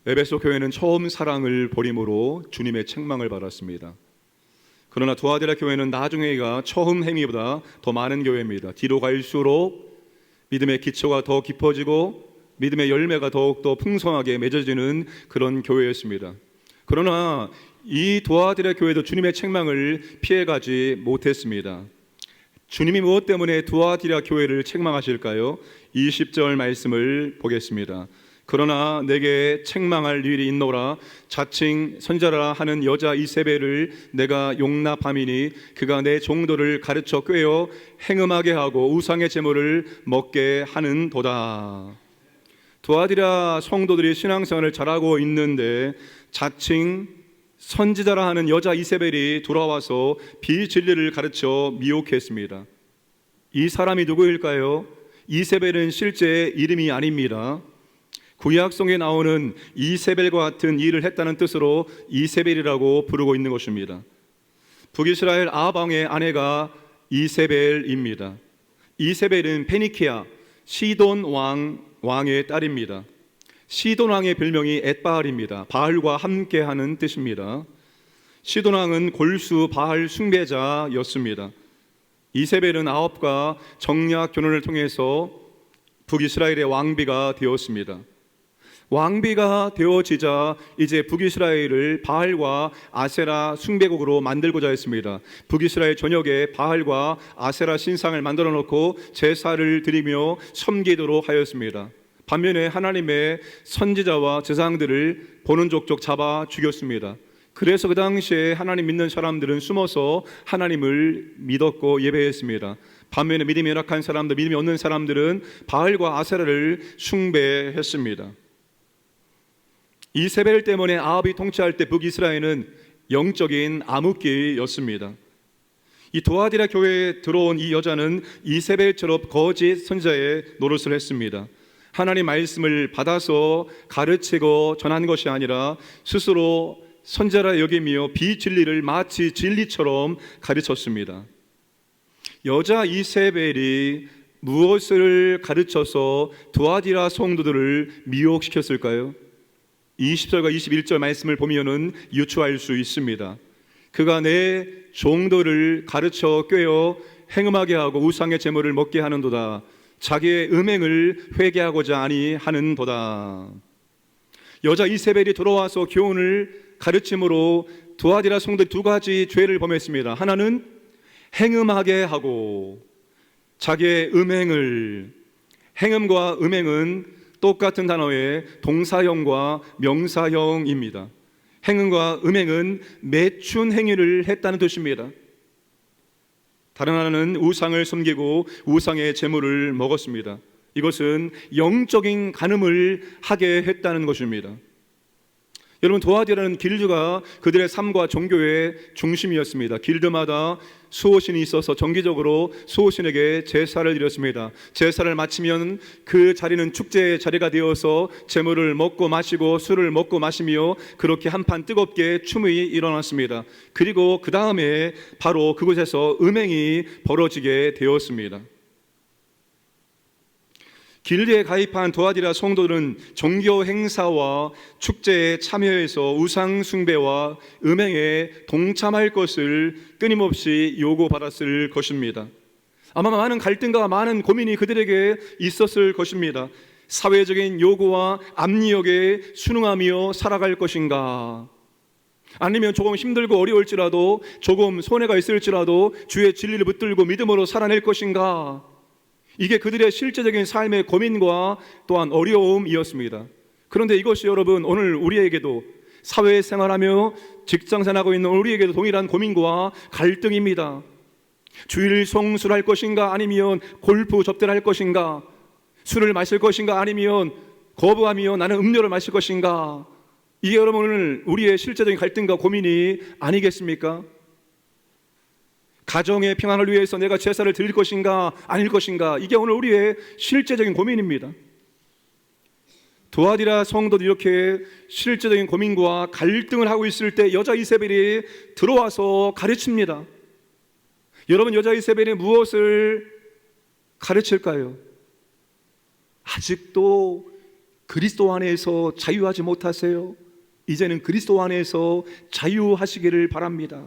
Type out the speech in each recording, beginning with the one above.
에베소 교회는 처음 사랑을 버림으로 주님의 책망을 받았습니다. 그러나 두아디라 교회는 나중에가 처음 행위보다 더 많은 교회입니다. 뒤로 갈수록 믿음의 기초가 더 깊어지고 믿음의 열매가 더욱더 풍성하게 맺어지는 그런 교회였습니다. 그러나 이 두아디라 교회도 주님의 책망을 피해가지 못했습니다. 주님이 무엇 때문에 두아디라 교회를 책망하실까요? 20절 말씀을 보겠습니다. 그러나 내게 책망할 일이 있노라. 자칭 선자라 하는 여자 이세벨을 내가 용납함이니 그가 내 종도를 가르쳐 꾀어 행음하게 하고 우상의 제물을 먹게 하는도다. 두아디라 성도들이 신앙생활을 잘하고 있는데 자칭 선지자라 하는 여자 이세벨이 돌아와서 비진리를 가르쳐 미혹했습니다. 이 사람이 누구일까요? 이세벨은 실제 이름이 아닙니다. 구약성에 나오는 이세벨과 같은 일을 했다는 뜻으로 이세벨이라고 부르고 있는 것입니다. 북이스라엘 아합 왕의 아내가 이세벨입니다. 이세벨은 페니키아 시돈 왕의 딸입니다. 시돈 왕의 별명이 엣바알입니다. 바알과 함께하는 뜻입니다. 시돈 왕은 골수 바알 숭배자였습니다. 이세벨은 아합과 정략 결혼을 통해서 북이스라엘의 왕비가 되었습니다. 왕비가 되어지자 이제 북이스라엘을 바알과 아세라 숭배국으로 만들고자 했습니다. 북이스라엘 전역에 바알과 아세라 신상을 만들어 놓고 제사를 드리며 섬기도록 하였습니다. 반면에 하나님의 선지자와 제사장들을 보는 족족 잡아 죽였습니다. 그래서 그 당시에 하나님 믿는 사람들은 숨어서 하나님을 믿었고 예배했습니다. 반면에 믿음이 열악한 사람들, 믿음이 없는 사람들은 바알과 아세라를 숭배했습니다. 이세벨 때문에 아합이 통치할 때 북이스라엘은 영적인 암흑기였습니다. 이 두아디라 교회에 들어온 이 여자는 이세벨처럼 거짓 선지자의 노릇을 했습니다. 하나님 말씀을 받아서 가르치고 전한 것이 아니라 스스로 선지자라 여기며 비진리를 마치 진리처럼 가르쳤습니다. 여자 이세벨이 무엇을 가르쳐서 두아디라 성도들을 미혹시켰을까요? 20절과 21절 말씀을 보면은 유추할 수 있습니다. 그가 내 종도를 가르쳐 꾀어 행음하게 하고 우상의 제물을 먹게 하는도다. 자기의 음행을 회개하고자 아니하는도다. 여자 이세벨이 돌아와서 교훈을 가르침으로 두아디라 성도들이 두 가지 죄를 범했습니다. 하나는 행음하게 하고 자기의 음행을, 행음과 음행은 똑같은 단어의 동사형과 명사형입니다. 행음과 음행은 매춘 행위를 했다는 뜻입니다. 다른 하나는 우상을 섬기고 우상의 제물을 먹었습니다. 이것은 영적인 간음을 하게 했다는 것입니다. 여러분, 두아디라는 길드가 그들의 삶과 종교의 중심이었습니다. 길드마다 수호신이 있어서 정기적으로 수호신에게 제사를 드렸습니다. 제사를 마치면 그 자리는 축제의 자리가 되어서 제물을 먹고 마시고 술을 먹고 마시며 그렇게 한판 뜨겁게 춤이 일어났습니다. 그리고 그 다음에 바로 그곳에서 음행이 벌어지게 되었습니다. 길드에 가입한 두아디라 성도들은 종교 행사와 축제에 참여해서 우상 숭배와 음행에 동참할 것을 끊임없이 요구받았을 것입니다. 아마 많은 갈등과 많은 고민이 그들에게 있었을 것입니다. 사회적인 요구와 압력에 순응하며 살아갈 것인가? 아니면 조금 힘들고 어려울지라도 조금 손해가 있을지라도 주의 진리를 붙들고 믿음으로 살아낼 것인가? 이게 그들의 실제적인 삶의 고민과 또한 어려움이었습니다. 그런데 이것이 여러분 오늘 우리에게도 사회생활하며 직장생활하고 있는 우리에게도 동일한 고민과 갈등입니다. 주일 성수를 할 것인가 아니면 골프 접대를 할 것인가, 술을 마실 것인가 아니면 거부하며 나는 음료를 마실 것인가. 이게 여러분 오늘 우리의 실제적인 갈등과 고민이 아니겠습니까? 가정의 평안을 위해서 내가 제사를 드릴 것인가 아닐 것인가, 이게 오늘 우리의 실제적인 고민입니다. 두아디라 성도도 이렇게 실제적인 고민과 갈등을 하고 있을 때 여자 이세벨이 들어와서 가르칩니다. 여러분, 여자 이세벨이 무엇을 가르칠까요? 아직도 그리스도 안에서 자유하지 못하세요? 이제는 그리스도 안에서 자유하시기를 바랍니다.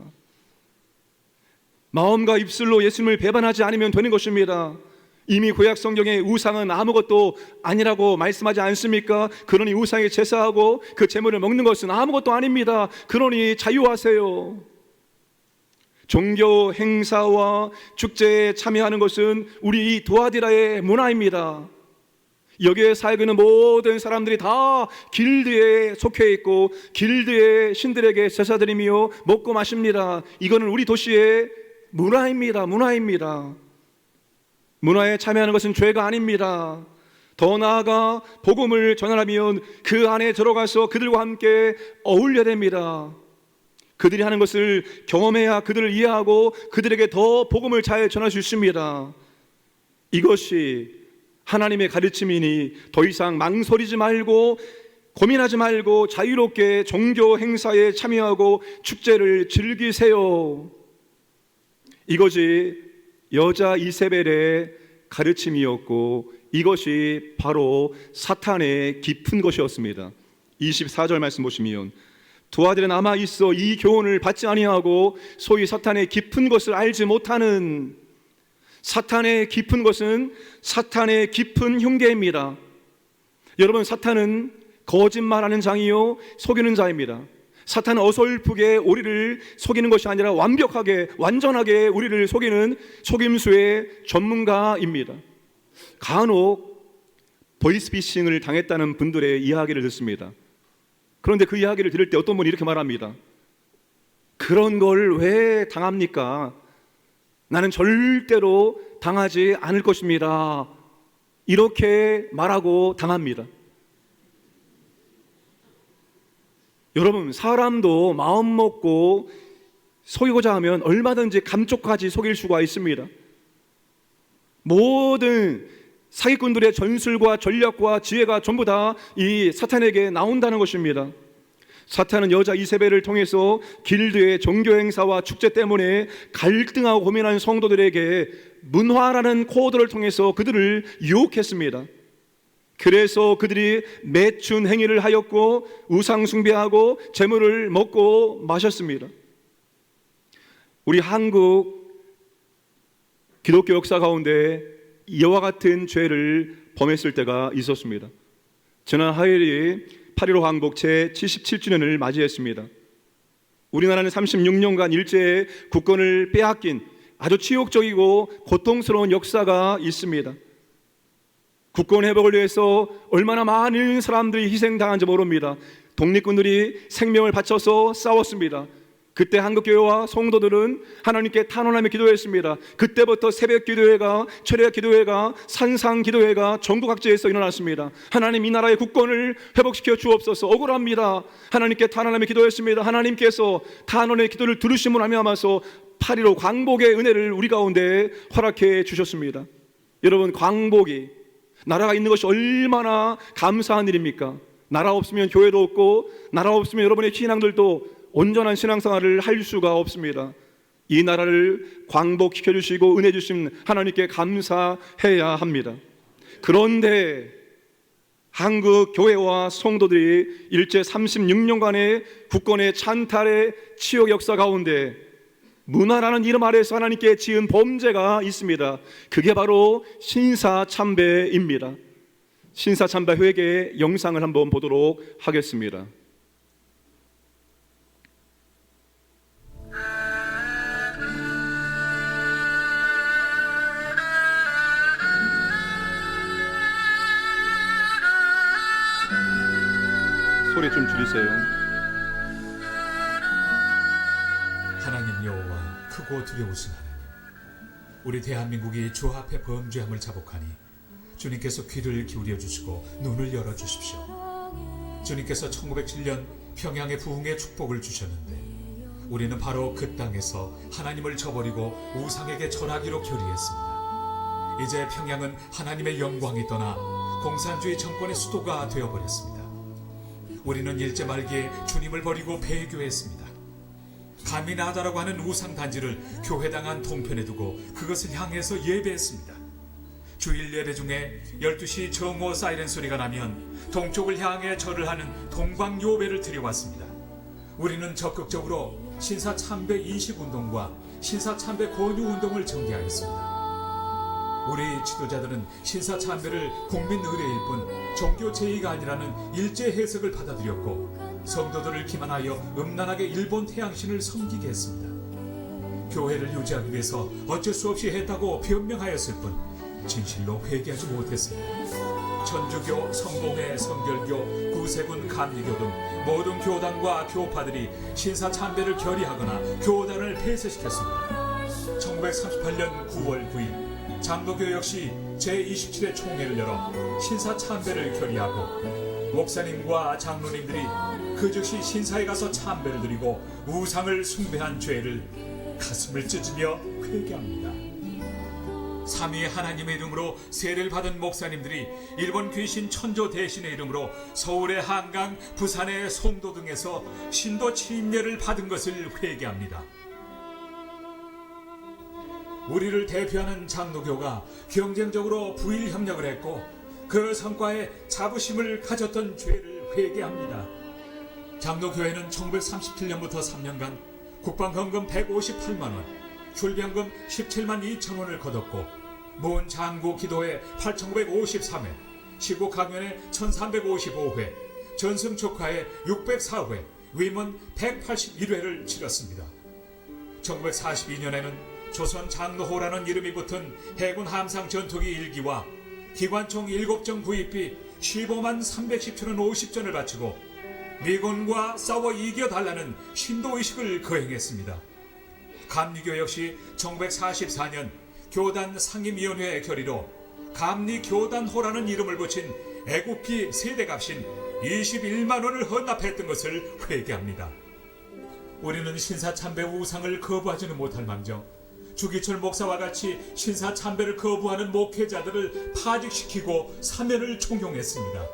마음과 입술로 예수님을 배반하지 않으면 되는 것입니다. 이미 구약 성경에 우상은 아무것도 아니라고 말씀하지 않습니까? 그러니 우상에 제사하고 그 제물을 먹는 것은 아무것도 아닙니다. 그러니 자유하세요. 종교 행사와 축제에 참여하는 것은 우리 이 두아디라의 문화입니다. 여기에 살고 있는 모든 사람들이 다 길드에 속해 있고 길드의 신들에게 제사드리며 먹고 마십니다. 이거는 우리 도시의 문화입니다. 문화에 참여하는 것은 죄가 아닙니다. 더 나아가 복음을 전하려면 그 안에 들어가서 그들과 함께 어울려야 됩니다. 그들이 하는 것을 경험해야 그들을 이해하고 그들에게 더 복음을 잘 전할 수 있습니다. 이것이 하나님의 가르침이니 더 이상 망설이지 말고 고민하지 말고 자유롭게 종교 행사에 참여하고 축제를 즐기세요. 이것이 여자 이세벨의 가르침이었고 이것이 바로 사탄의 깊은 것이었습니다. 24절 말씀 보시면 두 아들은 남아 있어 이 교훈을 받지 아니하고 소위 사탄의 깊은 것을 알지 못하는, 사탄의 깊은 것은 사탄의 깊은 흉계입니다. 여러분, 사탄은 거짓말하는 장이요 속이는 자입니다. 사탄은 어설프게 우리를 속이는 것이 아니라 완벽하게 완전하게 우리를 속이는 속임수의 전문가입니다. 간혹 보이스피싱을 당했다는 분들의 이야기를 듣습니다. 그런데 그 이야기를 들을 때 어떤 분이 이렇게 말합니다. 그런 걸 왜 당합니까? 나는 절대로 당하지 않을 것입니다. 이렇게 말하고 당합니다. 여러분, 사람도 마음 먹고 속이고자 하면 얼마든지 감쪽같이 속일 수가 있습니다. 모든 사기꾼들의 전술과 전략과 지혜가 전부 다 이 사탄에게 나온다는 것입니다. 사탄은 여자 이세벨을 통해서 길드의 종교 행사와 축제 때문에 갈등하고 고민하는 성도들에게 문화라는 코드를 통해서 그들을 유혹했습니다. 그래서 그들이 매춘 행위를 하였고 우상 숭배하고 재물을 먹고 마셨습니다. 우리 한국 기독교 역사 가운데 이와 같은 죄를 범했을 때가 있었습니다. 지난 화요일이 8.15 항복 제77주년을 맞이했습니다. 우리나라는 36년간 일제의 국권을 빼앗긴 아주 치욕적이고 고통스러운 역사가 있습니다. 국권 회복을 위해서 얼마나 많은 사람들이 희생당한지 모릅니다. 독립군들이 생명을 바쳐서 싸웠습니다. 그때 한국교회와 성도들은 하나님께 탄원하며 기도했습니다. 그때부터 새벽 기도회가, 철야 기도회가, 산상 기도회가 전국 각지에서 일어났습니다. 하나님, 이 나라의 국권을 회복시켜 주옵소서. 억울합니다. 하나님께 탄원하며 기도했습니다. 하나님께서 탄원의 기도를 들으심으로 하면서 8.15 광복의 은혜를 우리 가운데 허락해 주셨습니다. 여러분, 광복이, 나라가 있는 것이 얼마나 감사한 일입니까? 나라 없으면 교회도 없고 나라 없으면 여러분의 신앙들도 온전한 신앙생활을 할 수가 없습니다. 이 나라를 광복시켜 주시고 은혜 주신 하나님께 감사해야 합니다. 그런데 한국 교회와 성도들이 일제 36년간의 국권의 찬탈의 치욕 역사 가운데 문화라는 이름 아래서 하나님께 지은 범죄가 있습니다. 그게 바로 신사참배입니다. 신사참배 회개 영상을 한번 보도록 하겠습니다. 소리 좀 줄이세요. 하나님 여호와, 크고 두려우신 하나님, 우리 대한민국이 주 앞에 범죄함을 자복하니 주님께서 귀를 기울여 주시고 눈을 열어 주십시오. 주님께서 1907년 평양의 부흥의 축복을 주셨는데 우리는 바로 그 땅에서 하나님을 저버리고 우상에게 절하기로 결의했습니다. 이제 평양은 하나님의 영광이 떠나 공산주의 정권의 수도가 되어버렸습니다. 우리는 일제 말기에 주님을 버리고 배교했습니다. 가미나다라고 하는 우상 단지를 교회당 안 동편에 두고 그것을 향해서 예배했습니다. 주일 예배 중에 12시 정오 사이렌 소리가 나면 동쪽을 향해 절을 하는 동방요배를 드려왔습니다. 우리는 적극적으로 신사참배 인식운동과 신사참배 권유운동을 전개하였습니다. 우리 지도자들은 신사참배를 국민 의례일 뿐 종교 제의가 아니라는 일제 해석을 받아들였고 성도들을 기만하여 음란하게 일본 태양신을 섬기게 했습니다. 교회를 유지하기 위해서 어쩔 수 없이 했다고 변명하였을 뿐 진실로 회개하지 못했습니다. 천주교, 성공회, 성결교, 구세군, 감리교 등 모든 교단과 교파들이 신사참배를 결의하거나 교단을 폐쇄시켰습니다. 1938년 9월 9일 장로교 역시 제27회 총회를 열어 신사참배를 결의하고 목사님과 장로님들이 그 즉시 신사에 가서 참배를 드리고 우상을 숭배한 죄를 가슴을 찢으며 회개합니다. 삼위 하나님의 이름으로 세례를 받은 목사님들이 일본 귀신 천조 대신의 이름으로 서울의 한강, 부산의 송도 등에서 신도 침례를 받은 것을 회개합니다. 우리를 대표하는 장로교가 경쟁적으로 부일 협력을 했고 그 성과에 자부심을 가졌던 죄를 회개합니다. 장로교회는 1937년부터 3년간 국방헌금 158만 원, 출병금 17만 2천 원을 거뒀고 문 장구 기도회 8,953회, 시국 강연회 1,355회, 전승 축하회 604회, 위문 181회를 치렀습니다. 1942년에는 조선 장로호라는 이름이 붙은 해군 함상 전투기 1기와 기관총 7정 구입비 15만 317원 50전을 바치고 미군과 싸워 이겨달라는 신도의식을 거행했습니다. 감리교 역시 1944년 교단 상임위원회 결의로 감리교단호라는 이름을 붙인 애국기 세대값인 21만 원을 헌납했던 것을 회개합니다. 우리는 신사참배 우상을 거부하지는 못할 망정 주기철 목사와 같이 신사참배를 거부하는 목회자들을 파직시키고 사면을 총용했습니다.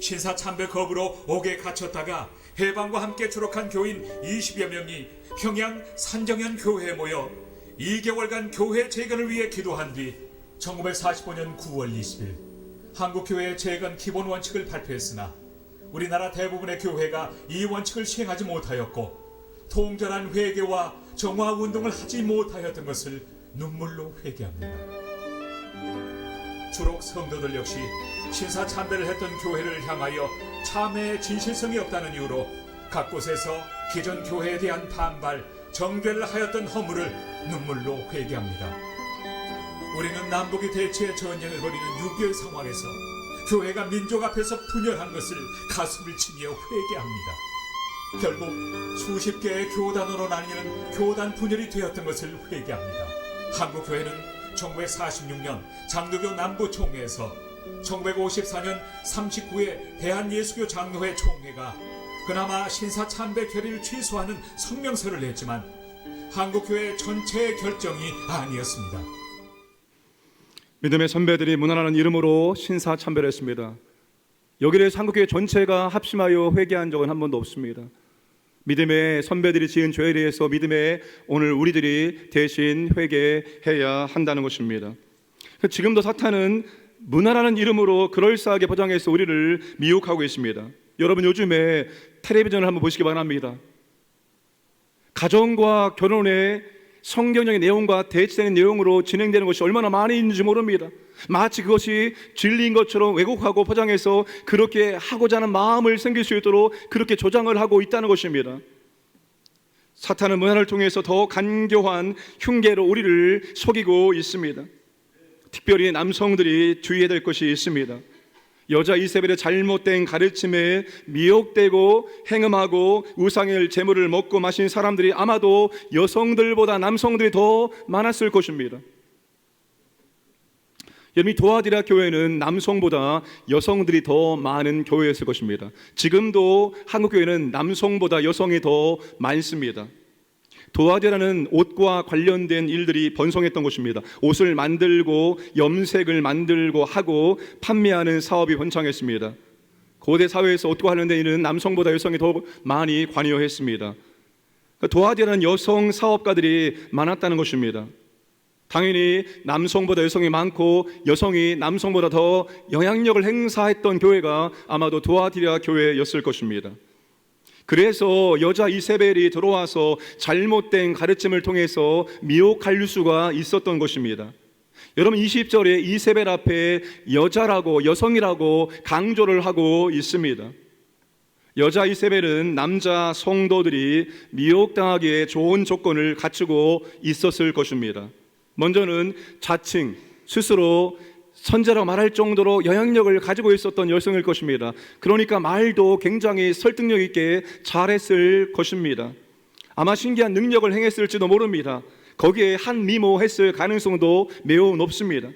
신사참배 거부로 옥에 갇혔다가 해방과 함께 졸업한 교인 20여 명이 평양 산정현 교회에 모여 2개월간 교회 재건을 위해 기도한 뒤 1945년 9월 20일 한국교회 재건 기본 원칙을 발표했으나 우리나라 대부분의 교회가 이 원칙을 시행하지 못하였고 통절한 회개와 정화운동을 하지 못하였던 것을 눈물로 회개합니다. 주록 성도들 역시 신사참배를 했던 교회를 향하여 참회의 진실성이 없다는 이유로 각 곳에서 기존 교회에 대한 반발, 정죄를 하였던 허물을 눈물로 회개합니다. 우리는 남북이 대치의 전쟁을 벌이는 6.25 상황에서 교회가 민족 앞에서 분열한 것을 가슴을 치며 회개합니다. 결국 수십 개의 교단으로 나뉘는 교단 분열이 되었던 것을 회개합니다. 한국교회는 1946년 장로교 남부총회에서 1954년 39회 대한예수교 장로회 총회가 그나마 신사참배 결의를 취소하는 성명서를 냈지만 한국교회 전체의 결정이 아니었습니다. 믿음의 선배들이 무난한 이름으로 신사참배를 했습니다. 여기에 대해서 한국교회 전체가 합심하여 회개한 적은 한 번도 없습니다. 믿음의 선배들이 지은 죄에 대해서 믿음의 오늘 우리들이 대신 회개해야 한다는 것입니다. 지금도 사탄은 문화라는 이름으로 그럴싸하게 포장해서 우리를 미혹하고 있습니다. 여러분 요즘에 텔레비전을 한번 보시기 바랍니다. 가정과 결혼의 성경적인 내용과 대치되는 내용으로 진행되는 것이 얼마나 많이 있는지 모릅니다. 마치 그것이 진리인 것처럼 왜곡하고 포장해서 그렇게 하고자 하는 마음을 생길 수 있도록 그렇게 조장을 하고 있다는 것입니다. 사탄은 문화를 통해서 더 간교한 흉계로 우리를 속이고 있습니다. 특별히 남성들이 주의해야 될 것이 있습니다. 여자 이세벨의 잘못된 가르침에 미혹되고 행음하고 우상의 제물을 먹고 마신 사람들이 아마도 여성들보다 남성들이 더 많았을 것입니다. 여러분, 도아디라 교회는 남성보다 여성들이 더 많은 교회였을 것입니다. 지금도 한국교회는 남성보다 여성이 더 많습니다. 도아디라는 옷과 관련된 일들이 번성했던 곳입니다. 옷을 만들고 염색을 만들고 하고 판매하는 사업이 번창했습니다. 고대 사회에서 옷과 관련된 일은 남성보다 여성이 더 많이 관여했습니다. 도아디라는 여성 사업가들이 많았다는 것입니다. 당연히 남성보다 여성이 많고 여성이 남성보다 더 영향력을 행사했던 교회가 아마도 두아디라 교회였을 것입니다. 그래서 여자 이세벨이 들어와서 잘못된 가르침을 통해서 미혹할 수가 있었던 것입니다. 여러분 20절에 이세벨 앞에 여자라고 여성이라고 강조를 하고 있습니다. 여자 이세벨은 남자 성도들이 미혹당하기에 좋은 조건을 갖추고 있었을 것입니다. 먼저는 자칭 스스로 선자라고 말할 정도로 영향력을 가지고 있었던 여성일 것입니다. 그러니까 말도 굉장히 설득력 있게 잘했을 것입니다. 아마 신기한 능력을 행했을지도 모릅니다. 거기에 한 미모했을 가능성도 매우 높습니다.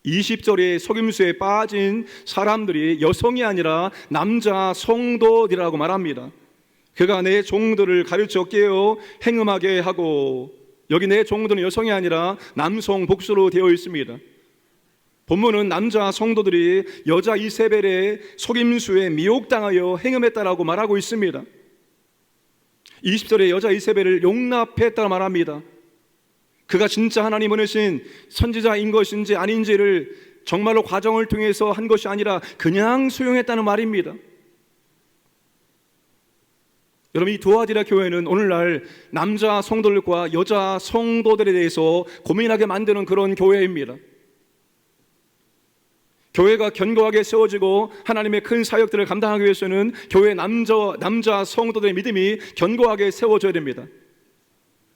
20절에 속임수에 빠진 사람들이 여성이 아니라 남자 성도들이라고 말합니다. 그가 내 종들을 가르쳐 깨어 행음하게 하고, 여기 내 종들은 여성이 아니라 남성 복수로 되어 있습니다. 본문은 남자 성도들이 여자 이세벨의 속임수에 미혹당하여 행음했다라고 말하고 있습니다. 20절에 여자 이세벨을 용납했다고 말합니다. 그가 진짜 하나님 보내신 선지자인 것인지 아닌지를 정말로 과정을 통해서 한 것이 아니라 그냥 수용했다는 말입니다. 여러분, 이 두아디라 교회는 오늘날 남자 성도들과 여자 성도들에 대해서 고민하게 만드는 그런 교회입니다. 교회가 견고하게 세워지고 하나님의 큰 사역들을 감당하기 위해서는 교회 남자 성도들의 믿음이 견고하게 세워져야 됩니다.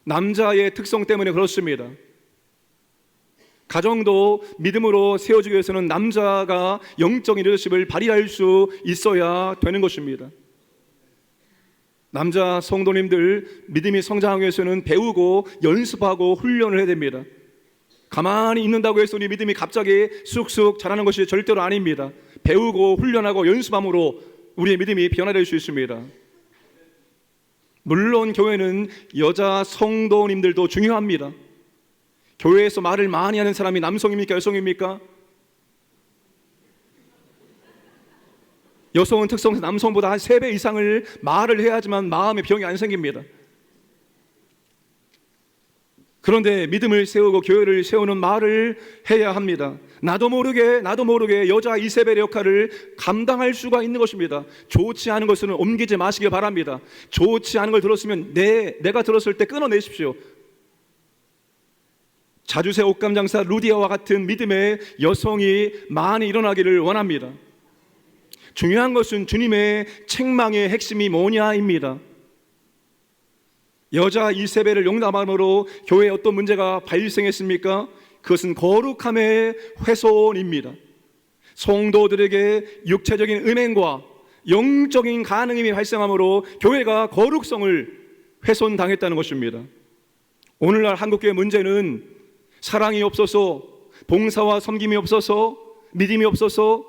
남자의 특성 때문에 그렇습니다. 가정도 믿음으로 세워지기 위해서는 남자가 영적인 리더십을 발휘할 수 있어야 되는 것입니다. 남자 성도님들 믿음이 성장하기 위해서는 배우고 연습하고 훈련을 해야 됩니다. 가만히 있는다고 해서 우리 믿음이 갑자기 쑥쑥 자라는 것이 절대로 아닙니다. 배우고 훈련하고 연습함으로 우리의 믿음이 변화될 수 있습니다. 물론 교회는 여자 성도님들도 중요합니다. 교회에서 말을 많이 하는 사람이 남성입니까? 여성입니까? 여성은 특성상 남성보다 한 3배 이상을 말을 해야지만 마음의 병이 안 생깁니다. 그런데 믿음을 세우고 교회를 세우는 말을 해야 합니다. 나도 모르게 여자 이세벨의 역할을 감당할 수가 있는 것입니다. 좋지 않은 것은 옮기지 마시길 바랍니다. 좋지 않은 걸 들었으면 내가 들었을 때 끊어내십시오. 자주새 옷감장사 루디아와 같은 믿음의 여성이 많이 일어나기를 원합니다. 중요한 것은 주님의 책망의 핵심이 뭐냐입니다. 여자 이세벨을 용납함으로 교회에 어떤 문제가 발생했습니까? 그것은 거룩함의 훼손입니다. 성도들에게 육체적인 음행과 영적인 가능함이 발생함으로 교회가 거룩성을 훼손당했다는 것입니다. 오늘날 한국교회 문제는 사랑이 없어서, 봉사와 섬김이 없어서, 믿음이 없어서,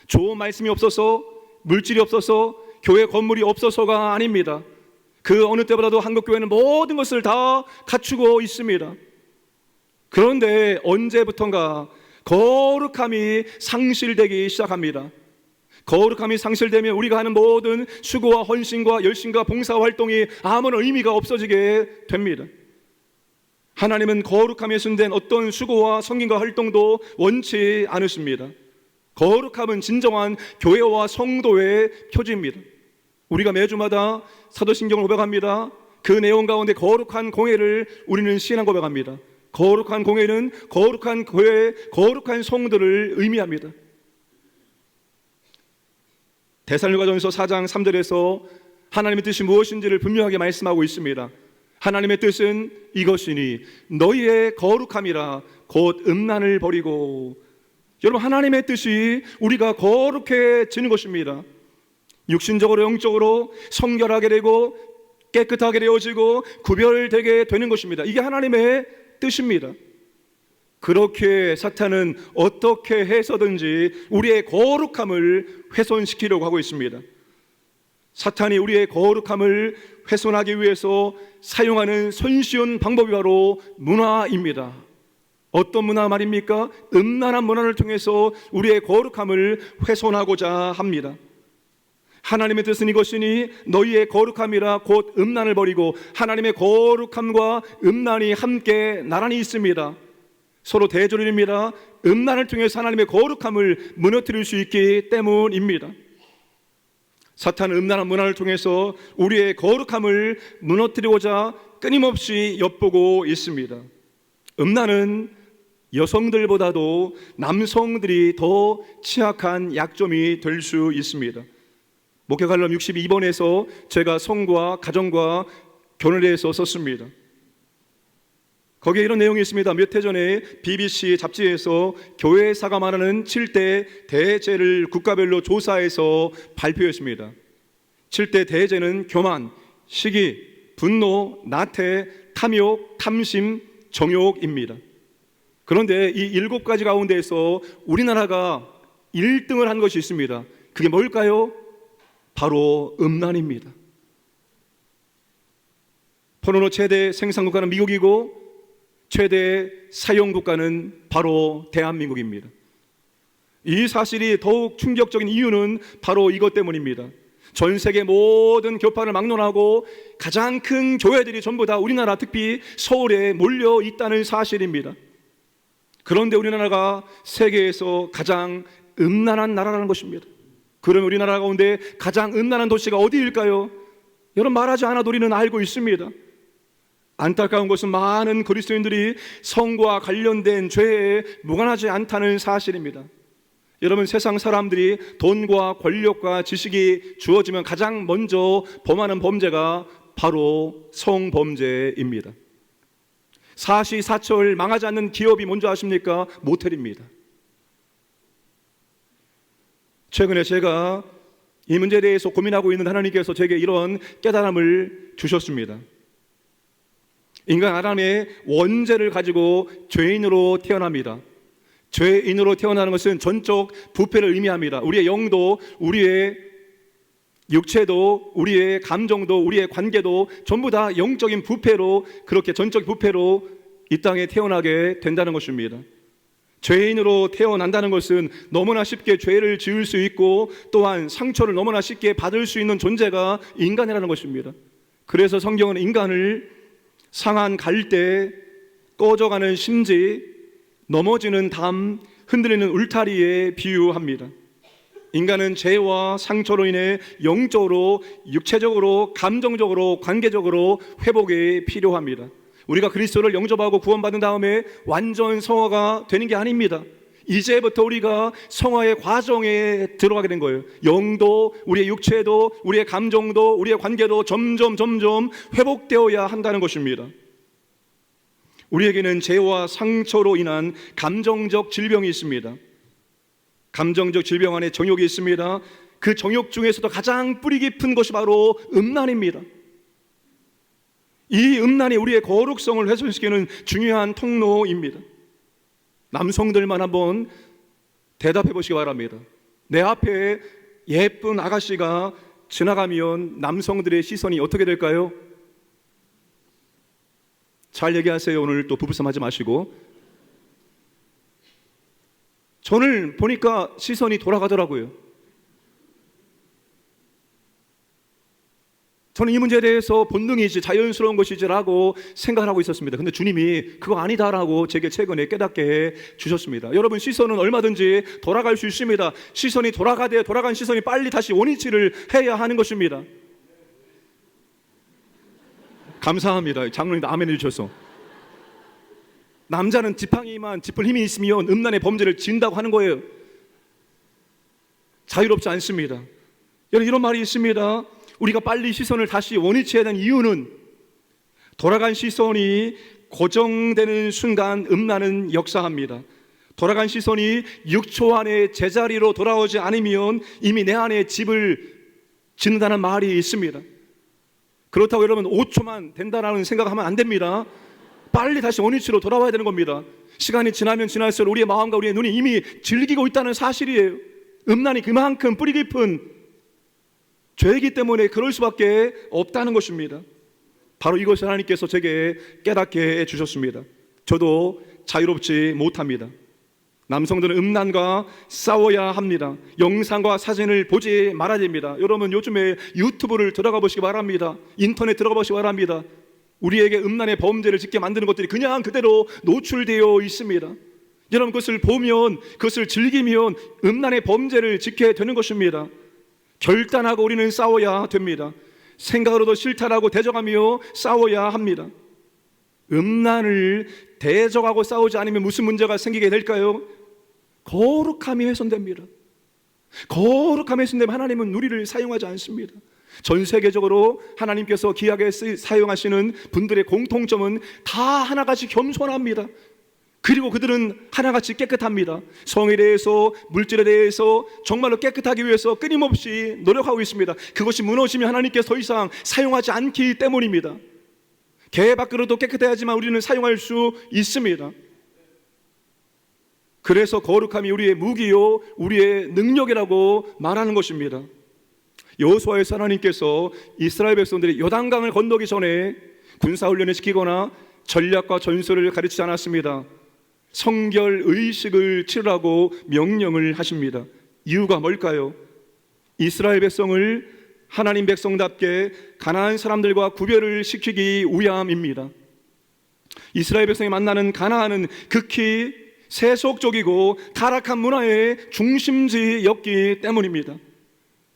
좋은 말씀이 없어서, 물질이 없어서, 교회 건물이 없어서가 아닙니다. 그 어느 때보다도 한국교회는 모든 것을 다 갖추고 있습니다. 그런데 언제부턴가 거룩함이 상실되기 시작합니다. 거룩함이 상실되면 우리가 하는 모든 수고와 헌신과 열심과 봉사 활동이 아무런 의미가 없어지게 됩니다. 하나님은 거룩함에 순된 어떤 수고와 섬김과 활동도 원치 않으십니다. 거룩함은 진정한 교회와 성도의 표지입니다. 우리가 매주마다 사도신경을 고백합니다. 그 내용 가운데 거룩한 공회를 우리는 시인한 고백합니다. 거룩한 공회는 거룩한 교회, 거룩한 성도를 의미합니다. 데살로니가전서 4장 3절에서 하나님의 뜻이 무엇인지를 분명하게 말씀하고 있습니다. 하나님의 뜻은 이것이니 너희의 거룩함이라 곧 음란을 버리고. 여러분, 하나님의 뜻이 우리가 거룩해지는 것입니다. 육신적으로 영적으로 성결하게 되고 깨끗하게 되어지고 구별되게 되는 것입니다. 이게 하나님의 뜻입니다. 그렇게 사탄은 어떻게 해서든지 우리의 거룩함을 훼손시키려고 하고 있습니다. 사탄이 우리의 거룩함을 훼손하기 위해서 사용하는 손쉬운 방법이 바로 문화입니다. 어떤 문화 말입니까? 음란한 문화를 통해서 우리의 거룩함을 훼손하고자 합니다. 하나님의 뜻은 이것이니 너희의 거룩함이라 곧 음란을 버리고. 하나님의 거룩함과 음란이 함께 나란히 있습니다. 서로 대조입니다. 음란을 통해서 하나님의 거룩함을 무너뜨릴 수 있기 때문입니다. 사탄은 음란한 문화를 통해서 우리의 거룩함을 무너뜨리고자 끊임없이 엿보고 있습니다. 음란은 여성들보다도 남성들이 더 취약한 약점이 될 수 있습니다. 목회관람 62번에서 제가 성과 가정과 결혼에 대해서 썼습니다. 거기에 이런 내용이 있습니다. 몇 해 전에 BBC 잡지에서 교회사가 말하는 7대 대죄를 국가별로 조사해서 발표했습니다. 7대 대죄는 교만, 시기, 분노, 나태, 탐욕, 탐심, 정욕입니다. 그런데 이 7가지 가운데에서 우리나라가 1등을 한 것이 있습니다. 그게 뭘까요? 바로 음란입니다. 포르노 최대 생산국가는 미국이고 최대 사용국가는 바로 대한민국입니다. 이 사실이 더욱 충격적인 이유는 바로 이것 때문입니다. 전 세계 모든 교파를 막론하고 가장 큰 교회들이 전부 다 우리나라, 특히 서울에 몰려 있다는 사실입니다. 그런데 우리나라가 세계에서 가장 음란한 나라라는 것입니다. 그럼 우리나라 가운데 가장 음란한 도시가 어디일까요? 여러분, 말하지 않아도 우리는 알고 있습니다. 안타까운 것은 많은 그리스도인들이 성과 관련된 죄에 무관하지 않다는 사실입니다. 여러분, 세상 사람들이 돈과 권력과 지식이 주어지면 가장 먼저 범하는 범죄가 바로 성범죄입니다. 사시사철 망하지 않는 기업이 뭔지 아십니까? 모텔입니다. 최근에 제가 이 문제에 대해서 고민하고 있는 하나님께서 제게 이런 깨달음을 주셨습니다. 인간 아담의 원죄를 가지고 죄인으로 태어납니다. 죄인으로 태어나는 것은 전적 부패를 의미합니다. 우리의 영도, 우리의 육체도, 우리의 감정도, 우리의 관계도 전부 다 영적인 부패로, 그렇게 전적 부패로 이 땅에 태어나게 된다는 것입니다. 죄인으로 태어난다는 것은 너무나 쉽게 죄를 지을 수 있고 또한 상처를 너무나 쉽게 받을 수 있는 존재가 인간이라는 것입니다. 그래서 성경은 인간을 상한 갈대, 꺼져가는 심지, 넘어지는 담, 흔들리는 울타리에 비유합니다. 인간은 죄와 상처로 인해 영적으로, 육체적으로, 감정적으로, 관계적으로 회복이 필요합니다. 우리가 그리스도를 영접하고 구원받은 다음에 완전 성화가 되는 게 아닙니다. 이제부터 우리가 성화의 과정에 들어가게 된 거예요. 영도, 우리의 육체도, 우리의 감정도, 우리의 관계도 점점 회복되어야 한다는 것입니다. 우리에게는 죄와 상처로 인한 감정적 질병이 있습니다. 감정적 질병 안에 정욕이 있습니다. 그 정욕 중에서도 가장 뿌리 깊은 것이 바로 음란입니다. 이 음란이 우리의 거룩성을 훼손시키는 중요한 통로입니다. 남성들만 한번 대답해 보시기 바랍니다. 내 앞에 예쁜 아가씨가 지나가면 남성들의 시선이 어떻게 될까요? 잘 얘기하세요. 오늘 또 부부싸움 하지 마시고. 저를 보니까 시선이 돌아가더라고요. 저는 이 문제에 대해서 본능이지 자연스러운 것이지라고 생각을 하고 있었습니다. 근데 주님이 그거 아니다라고 제게 최근에 깨닫게 해 주셨습니다. 여러분, 시선은 얼마든지 돌아갈 수 있습니다. 시선이 돌아간 시선이 빨리 다시 원위치를 해야 하는 것입니다. 감사합니다. 장로님 아멘 해주셔서. 남자는 지팡이만 짚을 힘이 있으면 음란의 범죄를 지은다고 하는 거예요. 자유롭지 않습니다. 여러분, 이런 말이 있습니다. 우리가 빨리 시선을 다시 원위치해야 되는 이유는 돌아간 시선이 고정되는 순간 음란은 역사합니다. 돌아간 시선이 6초 안에 제자리로 돌아오지 않으면 이미 내 안에 집을 짓는다는 말이 있습니다. 그렇다고 여러분 5초만 된다라는 생각하면 안 됩니다. 빨리 다시 원위치로 돌아와야 되는 겁니다. 시간이 지나면 지날수록 우리의 마음과 우리의 눈이 이미 즐기고 있다는 사실이에요. 음란이 그만큼 뿌리 깊은 죄이기 때문에 그럴 수밖에 없다는 것입니다. 바로 이것을 하나님께서 제게 깨닫게 해주셨습니다. 저도 자유롭지 못합니다. 남성들은 음란과 싸워야 합니다. 영상과 사진을 보지 말아야 됩니다. 여러분 요즘에 유튜브를 들어가 보시기 바랍니다. 인터넷 들어가 보시기 바랍니다. 우리에게 음란의 범죄를 짓게 만드는 것들이 그냥 그대로 노출되어 있습니다. 여러분 그것을 보면, 그것을 즐기면 음란의 범죄를 짓게 되는 것입니다. 결단하고 우리는 싸워야 됩니다. 생각으로도 실타라고 대적하며 싸워야 합니다. 음란을 대적하고 싸우지 않으면 무슨 문제가 생기게 될까요? 거룩함이 훼손됩니다. 거룩함이 훼손되면 하나님은 우리를 사용하지 않습니다. 전 세계적으로 하나님께서 귀하게 사용하시는 분들의 공통점은 다 하나같이 겸손합니다. 그리고 그들은 하나같이 깨끗합니다. 성에 대해서, 물질에 대해서 정말로 깨끗하기 위해서 끊임없이 노력하고 있습니다. 그것이 무너지면 하나님께서 더 이상 사용하지 않기 때문입니다. 개 밖으로도 깨끗해야지만 우리는 사용할 수 있습니다. 그래서 거룩함이 우리의 무기요, 우리의 능력이라고 말하는 것입니다. 여호수아에서 하나님께서 이스라엘 백성들이 요단강을 건너기 전에 군사훈련을 시키거나 전략과 전술을 가르치지 않았습니다. 성결 의식을 치르라고 명령을 하십니다. 이유가 뭘까요? 이스라엘 백성을 하나님 백성답게 가나안 사람들과 구별을 시키기 위함입니다. 이스라엘 백성이 만나는 가나안은 극히 세속적이고 타락한 문화의 중심지였기 때문입니다.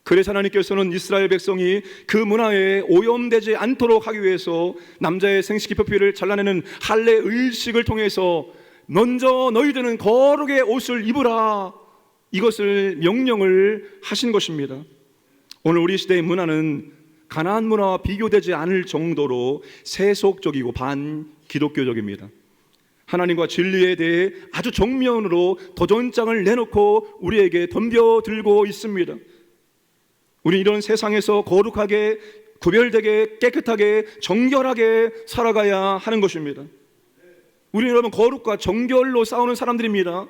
그래서 하나님께서는 이스라엘 백성이 그 문화에 오염되지 않도록 하기 위해서 남자의 생식기 표피를 잘라내는 할례 의식을 통해서 먼저 너희들은 거룩의 옷을 입으라, 이것을 명령을 하신 것입니다. 오늘 우리 시대의 문화는 가나안 문화와 비교되지 않을 정도로 세속적이고 반기독교적입니다. 하나님과 진리에 대해 아주 정면으로 도전장을 내놓고 우리에게 덤벼들고 있습니다. 우리 이런 세상에서 거룩하게, 구별되게, 깨끗하게, 정결하게 살아가야 하는 것입니다. 우리는 여러분 거룩과 정결로 싸우는 사람들입니다.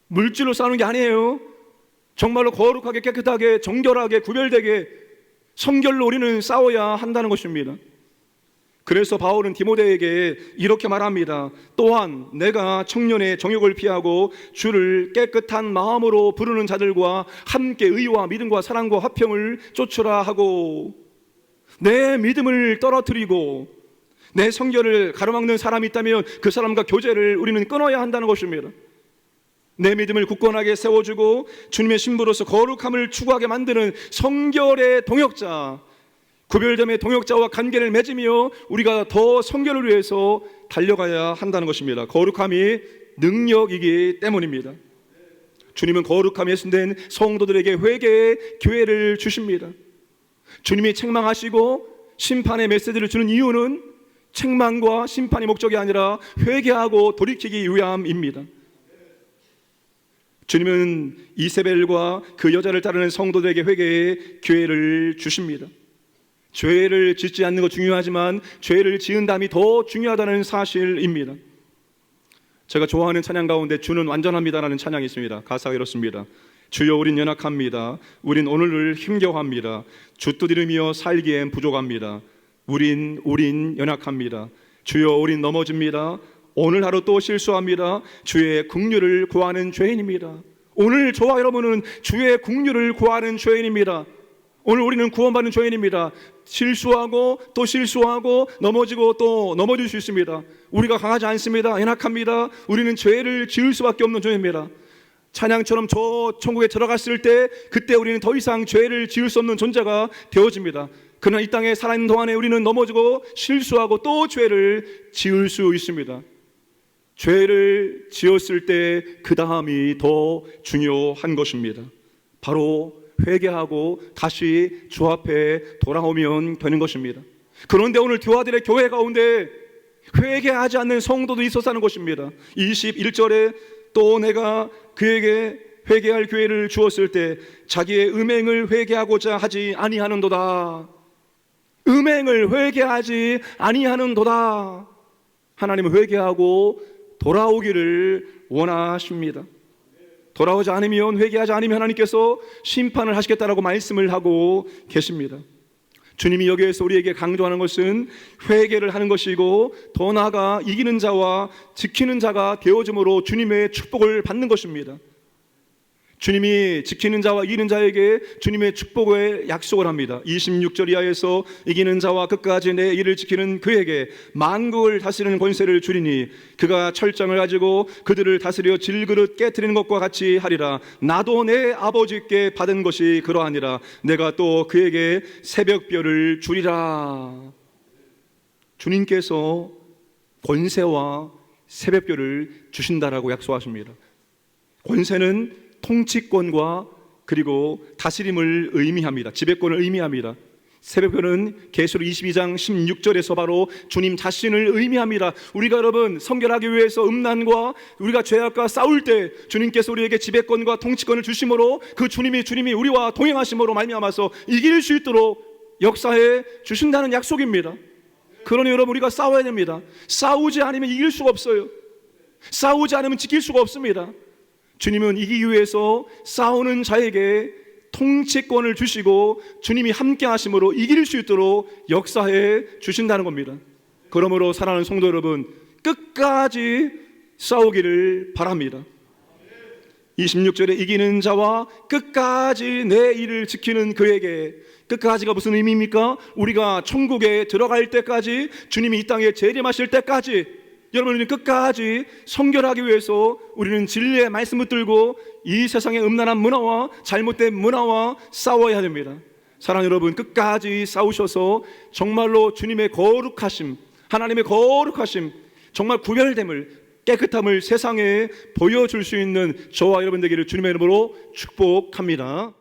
물질로 싸우는 게 아니에요. 정말로 거룩하게, 깨끗하게, 정결하게, 구별되게, 성결로 우리는 싸워야 한다는 것입니다. 그래서 바울은 디모데에게 이렇게 말합니다. 또한 내가 청년의 정욕을 피하고 주를 깨끗한 마음으로 부르는 자들과 함께 의와 믿음과 사랑과 화평을 쫓으라 하고, 내 믿음을 떨어뜨리고 내 성결을 가로막는 사람이 있다면 그 사람과 교제를 우리는 끊어야 한다는 것입니다. 내 믿음을 굳건하게 세워주고 주님의 신부로서 거룩함을 추구하게 만드는 성결의 동역자, 구별됨의 동역자와 관계를 맺으며 우리가 더 성결을 위해서 달려가야 한다는 것입니다. 거룩함이 능력이기 때문입니다. 주님은 거룩함에 훼손된 성도들에게 회개의 기회를 주십니다. 주님이 책망하시고 심판의 메시지를 주는 이유는 책망과 심판의 목적이 아니라 회개하고 돌이키기 위함입니다. 주님은 이세벨과 그 여자를 따르는 성도들에게 회개의 기회를 주십니다. 죄를 짓지 않는 것 중요하지만 죄를 지은다음이 더 중요하다는 사실입니다. 제가 좋아하는 찬양 가운데 주는 완전합니다라는 찬양이 있습니다. 가사가 이렇습니다. 주여 우린 연약합니다. 우린 오늘을 힘겨워합니다. 주 뜻이르며 살기엔 부족합니다. 우린 연약합니다. 주여 우린 넘어집니다. 오늘 하루 또 실수합니다. 주의 긍휼을 구하는 죄인입니다. 오늘 저와 여러분은 주의 긍휼을 구하는 죄인입니다. 오늘 우리는 구원받는 죄인입니다. 실수하고 또 실수하고 넘어지고 또 넘어질 수 있습니다. 우리가 강하지 않습니다. 연약합니다. 우리는 죄를 지을 수밖에 없는 존재입니다. 찬양처럼 저 천국에 들어갔을 때 그때 우리는 더 이상 죄를 지을 수 없는 존재가 되어집니다. 그러나 이 땅에 살아있는 동안에 우리는 넘어지고 실수하고 또 죄를 지을 수 있습니다. 죄를 지었을 때 그 다음이 더 중요한 것입니다. 바로 회개하고 다시 주 앞에 돌아오면 되는 것입니다. 그런데 오늘 교화들의 교회 가운데 회개하지 않는 성도도 있었다는 것입니다. 21절에 또 내가 그에게 회개할 기회를 주었을 때 자기의 음행을 회개하고자 하지 아니하는도다. 음행을 회개하지 아니하는도다. 하나님은 회개하고 돌아오기를 원하십니다. 돌아오지 않으면, 회개하지 않으면 하나님께서 심판을 하시겠다라고 말씀을 하고 계십니다. 주님이 여기에서 우리에게 강조하는 것은 회개를 하는 것이고, 더 나아가 이기는 자와 지키는 자가 되어줌으로 주님의 축복을 받는 것입니다. 주님이 지키는 자와 이기는 자에게 주님의 축복의 약속을 합니다. 26절 이하에서 이기는 자와 끝까지 내 일을 지키는 그에게 만국을 다스리는 권세를 주리니 그가 철장을 가지고 그들을 다스려 질그릇 깨트리는 것과 같이 하리라. 나도 내 아버지께 받은 것이 그러하니라. 내가 또 그에게 새벽별을 주리라. 주님께서 권세와 새벽별을 주신다라고 약속하십니다. 권세는 통치권과 그리고 다스림을 의미합니다. 지배권을 의미합니다. 새벽별은 계시록 22장 16절에서 바로 주님 자신을 의미합니다. 우리가 여러분 성결하기 위해서 음란과 우리가 죄악과 싸울 때 주님께서 우리에게 지배권과 통치권을 주심으로 그 주님이 우리와 동행하심으로 말미암아서 이길 수 있도록 역사해 주신다는 약속입니다. 그러니 여러분 우리가 싸워야 됩니다. 싸우지 않으면 이길 수가 없어요. 싸우지 않으면 지킬 수가 없습니다. 주님은 이기기 위해서 싸우는 자에게 통치권을 주시고 주님이 함께 하심으로 이길 수 있도록 역사해 주신다는 겁니다. 그러므로 사랑하는 성도 여러분, 끝까지 싸우기를 바랍니다. 26절에 이기는 자와 끝까지 내 일을 지키는 그에게, 끝까지가 무슨 의미입니까? 우리가 천국에 들어갈 때까지, 주님이 이 땅에 재림하실 때까지 여러분, 우리는 끝까지 성결하기 위해서 우리는 진리의 말씀을 들고 이 세상의 음란한 문화와 잘못된 문화와 싸워야 됩니다. 사랑하는 여러분, 끝까지 싸우셔서 정말로 주님의 거룩하심, 하나님의 거룩하심, 정말 구별됨을, 깨끗함을 세상에 보여줄 수 있는 저와 여러분 되기를 주님의 이름으로 축복합니다.